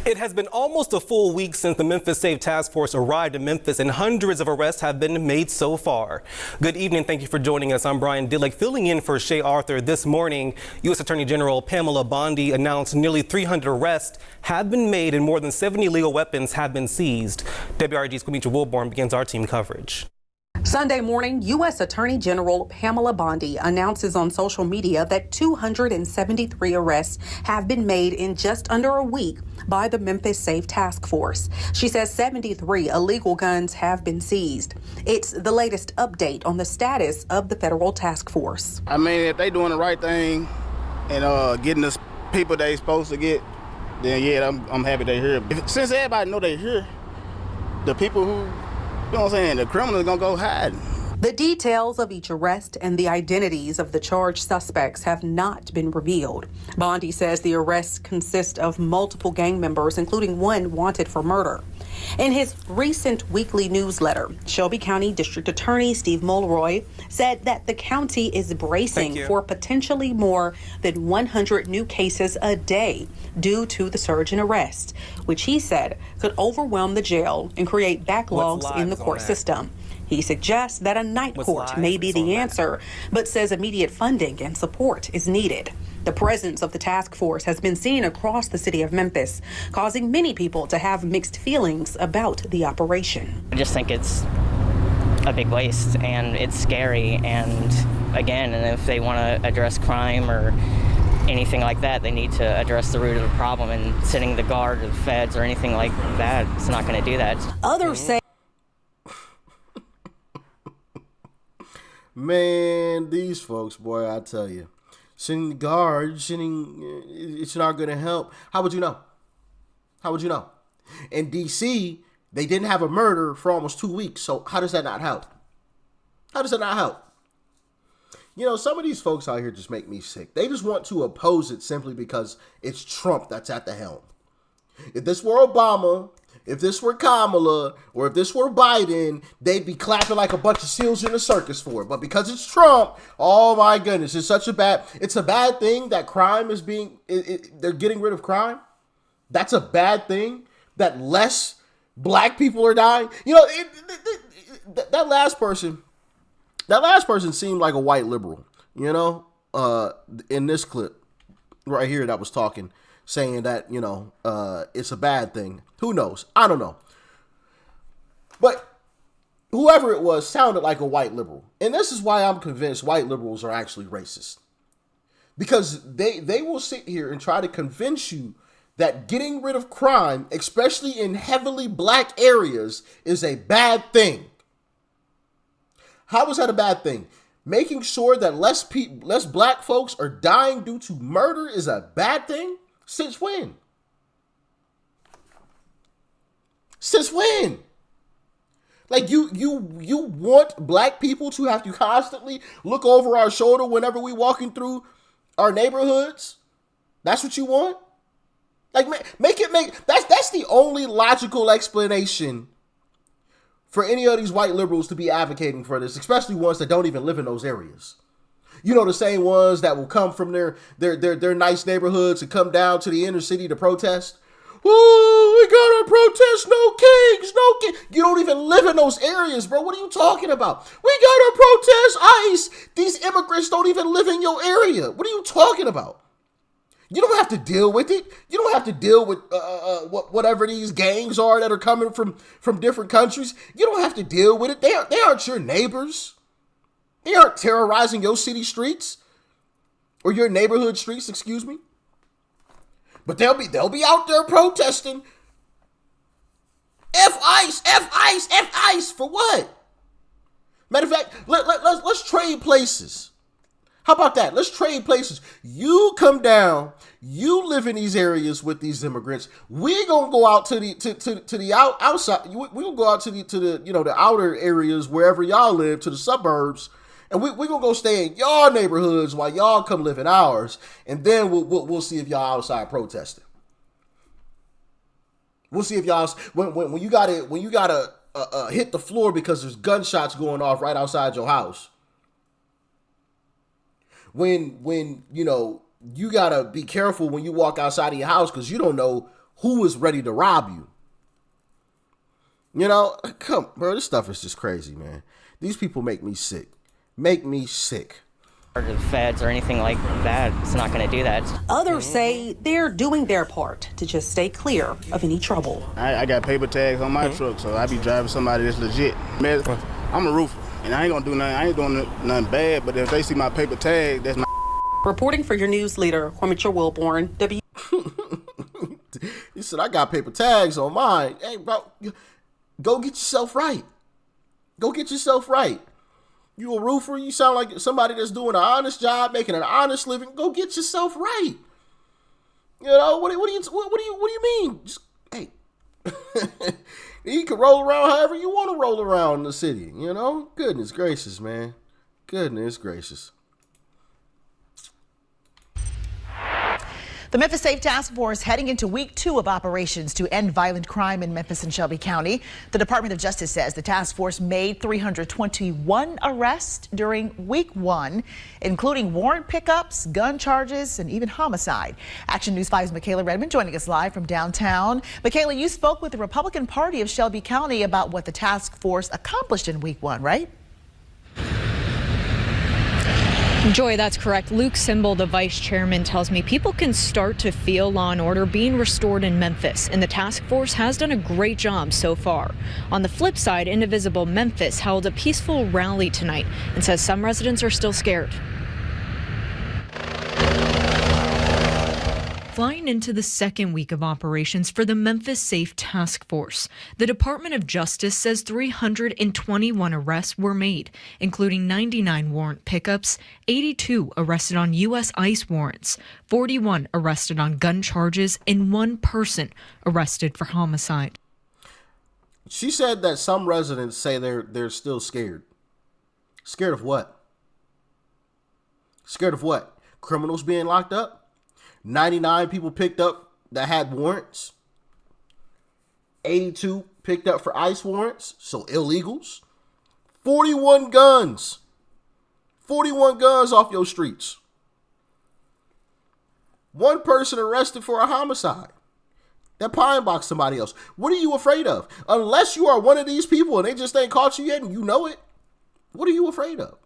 It has been almost a full week since the Memphis Safe Task Force arrived in Memphis, and hundreds of arrests have been made so far. Good evening. Thank you for joining us. I'm Brian Dillick, filling in for Shay Arthur. This morning, U.S. Attorney General Pamela Bondi announced nearly 300 arrests have been made and more than 70 legal weapons have been seized. WRG's Quemetra Wilborn begins our team coverage. Sunday morning, U.S. Attorney General Pamela Bondi announces on social media that 273 arrests have been made in just under a week by the Memphis Safe Task Force. She says 73 illegal guns have been seized. It's the latest update on the status of the federal task force. I mean, if they doing the right thing and getting the people they supposed to get, then yeah, I'm happy they're here. Since everybody know they're here, the people who, you know what I'm saying, the criminals gonna go hiding. The details of each arrest and the identities of the charged suspects have not been revealed. Bondi says the arrests consist of multiple gang members, including one wanted for murder. In his recent weekly newsletter, Shelby County District Attorney Steve Mulroy said that the county is bracing for potentially more than 100 new cases a day due to the surge in arrests, which he said could overwhelm the jail and create backlogs in the court system. He suggests that a night court may be the answer, but says immediate funding and support is needed. The presence of the task force has been seen across the city of Memphis, causing many people to have mixed feelings about the operation. I just think it's a big waste and it's scary. And again, and if they want to address crime or anything like that, they need to address the root of the problem, and sitting the guard or the feds or anything like that, it's not going to do that. Others say Man, these folks, boy, I tell you, sending the guard, it's not going to help. How would you know? How would you know? In D.C., they didn't have a murder for almost 2 weeks, so how does that not help? How does that not help? You know, some of these folks out here just make me sick. They just want to oppose it simply because it's Trump that's at the helm. If this were Obama, if this were Kamala, or if this were Biden, they'd be clapping like a bunch of seals in a circus for it. But because it's Trump, oh my goodness, it's a bad thing that crime is they're getting rid of crime. That's a bad thing that less black people are dying. You know, that last person seemed like a white liberal, you know, in this clip right here that was talking, saying that, you know, it's a bad thing. Who knows? I don't know. But whoever it was sounded like a white liberal. And this is why I'm convinced white liberals are actually racist. Because they will sit here and try to convince you that getting rid of crime, especially in heavily black areas, is a bad thing. How is that a bad thing? Making sure that less black folks are dying due to murder is a bad thing? Since when? Since when? Like you want black people to have to constantly look over our shoulder whenever we walking through our neighborhoods? That's what you want? Like that's the only logical explanation for any of these white liberals to be advocating for this, especially ones that don't even live in those areas. You know, the same ones that will come from their nice neighborhoods and come down to the inner city to protest. Oh, we gotta protest, no kings, no king. You don't even live in those areas, bro. What are you talking about? We gotta protest ICE. These immigrants don't even live in your area. What are you talking about? You don't have to deal with it. You don't have to deal with whatever these gangs are that are coming from different countries. You don't have to deal with it. They aren't your neighbors. They aren't terrorizing your city streets or your neighborhood streets, excuse me. But they'll be out there protesting. F ICE, F ICE, F ICE for what? Matter of fact, let's trade places. How about that? Let's trade places. You come down, you live in these areas with these immigrants. We gonna go out to the outside. We gonna go out to the you know, the outer areas wherever y'all live, to the suburbs. And we gonna go stay in y'all neighborhoods while y'all come live in ours, and then we'll see if y'all outside protesting. We'll see if y'all when you gotta hit the floor because there's gunshots going off right outside your house. When you know you gotta be careful when you walk outside of your house because you don't know who is ready to rob you. You know, come, bro, this stuff is just crazy, man. These people make me sick. Make me sick. Or the feds or anything like that. It's not going to do that. Others say they're doing their part to just stay clear of any trouble. I got paper tags on my truck, so I be driving somebody that's legit. Man, I'm a roofer, and I ain't gonna do nothing. I ain't doing nothing bad, but if they see my paper tag, that's my... Reporting for your news leader, Quimicha Wilborn, He said, I got paper tags on mine. Hey, bro, go get yourself right. Go get yourself right. You a roofer? You sound like somebody that's doing an honest job, making an honest living. Go get yourself right. You know what do you mean? Just, hey, you can roll around however you want to roll around in the city. You know, goodness gracious, man. Goodness gracious. The Memphis Safe Task Force heading into week 2 of operations to end violent crime in Memphis and Shelby County. The Department of Justice says the task force made 321 arrests during week 1, including warrant pickups, gun charges, and even homicide. Action News 5's Michaela Redmond joining us live from downtown. Michaela, you spoke with the Republican Party of Shelby County about what the task force accomplished in week 1, right? Joy, that's correct. Luke Simbel, the vice chairman, tells me people can start to feel law and order being restored in Memphis, and the task force has done a great job so far. On the flip side, Indivisible Memphis held a peaceful rally tonight and says some residents are still scared. Flying into the second week of operations for the Memphis Safe Task Force, the Department of Justice says 321 arrests were made, including 99 warrant pickups, 82 arrested on U.S. ICE warrants, 41 arrested on gun charges, and 1 person arrested for homicide. She said that some residents say they're still scared. Scared of what? Scared of what? Criminals being locked up? 99 people picked up that had warrants. 82 picked up for ICE warrants, so illegals. 41 guns. 41 guns off your streets. 1 person arrested for a homicide. That pine box somebody else. What are you afraid of? Unless you are one of these people and they just ain't caught you yet and you know it. What are you afraid of?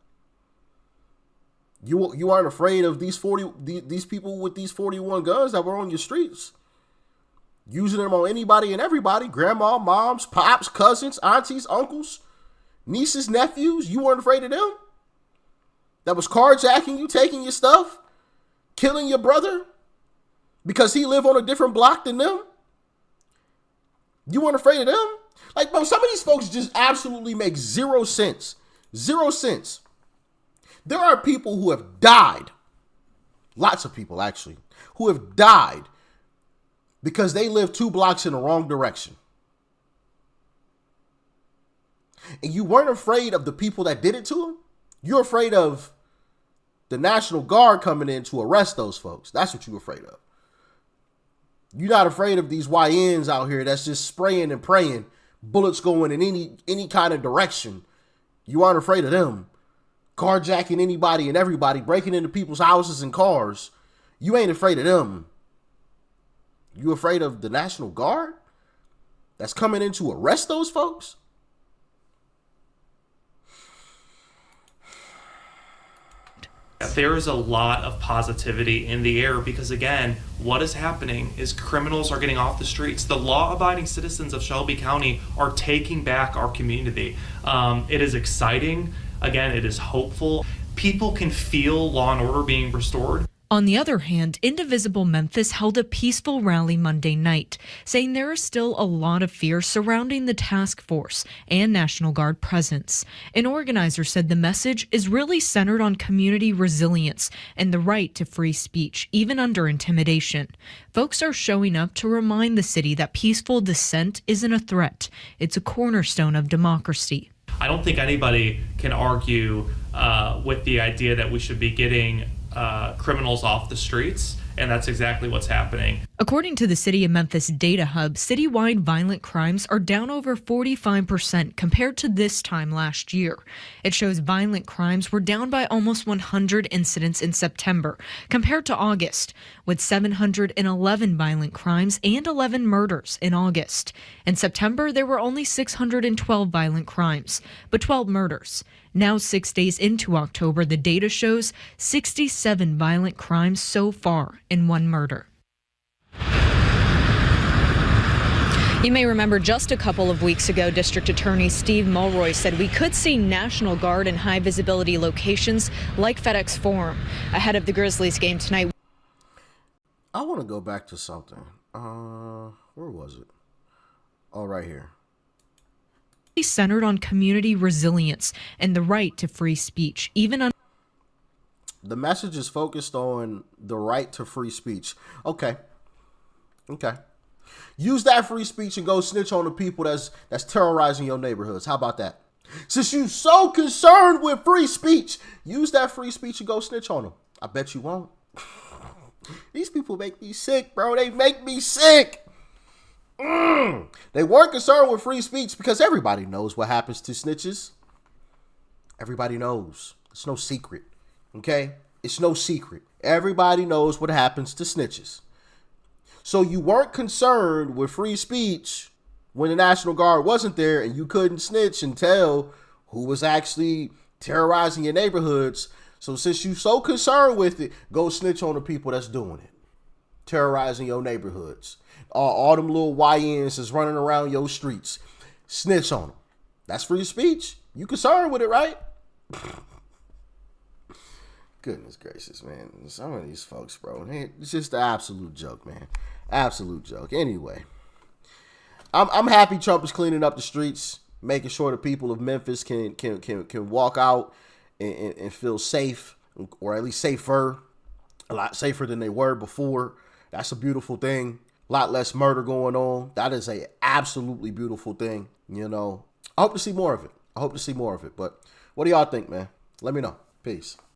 You aren't afraid of these people with these 41 guns that were on your streets, using them on anybody and everybody, grandma, moms, pops, cousins, aunties, uncles, nieces, nephews. You weren't afraid of them? That was carjacking you, taking your stuff, killing your brother because he lived on a different block than them? You weren't afraid of them? Like, bro, some of these folks just absolutely make 0 sense. 0 sense. There are people who have died, lots of people actually, who have died because they live 2 blocks in the wrong direction. And you weren't afraid of the people that did it to them. You're afraid of the National Guard coming in to arrest those folks. That's what you're afraid of. You're not afraid of these YNs out here that's just spraying and praying, bullets going in any kind of direction. You aren't afraid of them. Carjacking anybody and everybody, breaking into people's houses and cars. You ain't afraid of them. You afraid of the National Guard that's coming in to arrest those folks? There is a lot of positivity in the air because, again, what is happening is criminals are getting off the streets. The law-abiding citizens of Shelby County are taking back our community. It is exciting. Again, it is hopeful. People can feel law and order being restored. On the other hand, Indivisible Memphis held a peaceful rally Monday night, saying there is still a lot of fear surrounding the task force and National Guard presence. An organizer said the message is really centered on community resilience and the right to free speech, even under intimidation. Folks are showing up to remind the city that peaceful dissent isn't a threat. It's a cornerstone of democracy. I don't think anybody can argue with the idea that we should be getting criminals off the streets and that's exactly what's happening. According to the City of Memphis Data Hub, citywide violent crimes are down over 45% compared to this time last year. It shows violent crimes were down by almost 100 incidents in September compared to August, with 711 violent crimes and 11 murders in August. In September, there were only 612 violent crimes, but 12 murders. Now, 6 days into October, the data shows 67 violent crimes so far and 1 murder. You may remember just a couple of weeks ago, District Attorney Steve Mulroy said we could see National Guard in high visibility locations like FedEx Forum ahead of the Grizzlies game tonight. I want to go back to something. Where was it? Oh, right here. Centered on community resilience and the right to free speech, even The message is focused on the right to free speech. Okay. Use that free speech and go snitch on the people that's terrorizing your neighborhoods. How about that? Since you're so concerned with free speech, use that free speech and go snitch on them. I bet you won't. These people make me sick, bro. They make me sick. They weren't concerned with free speech because everybody knows what happens to snitches. Everybody knows. It's no secret. Okay? It's no secret. Everybody knows what happens to snitches. So you weren't concerned with free speech when the National Guard wasn't there and you couldn't snitch and tell who was actually terrorizing your neighborhoods. So since you're so concerned with it, go snitch on the people that's doing it. Terrorizing your neighborhoods. All them little YNs is running around your streets. Snitch on them. That's free speech. You concerned with it, right? Goodness gracious, man. Some of these folks, bro. It's just an absolute joke, man. Absolute joke. Anyway, I'm happy Trump is cleaning up the streets, making sure the people of Memphis can walk out and feel safe, or at least safer, a lot safer than they were before. That's a beautiful thing. A lot less murder going on. That is a absolutely beautiful thing. You know, I hope to see more of it. But what do y'all think, man? Let me know. Peace.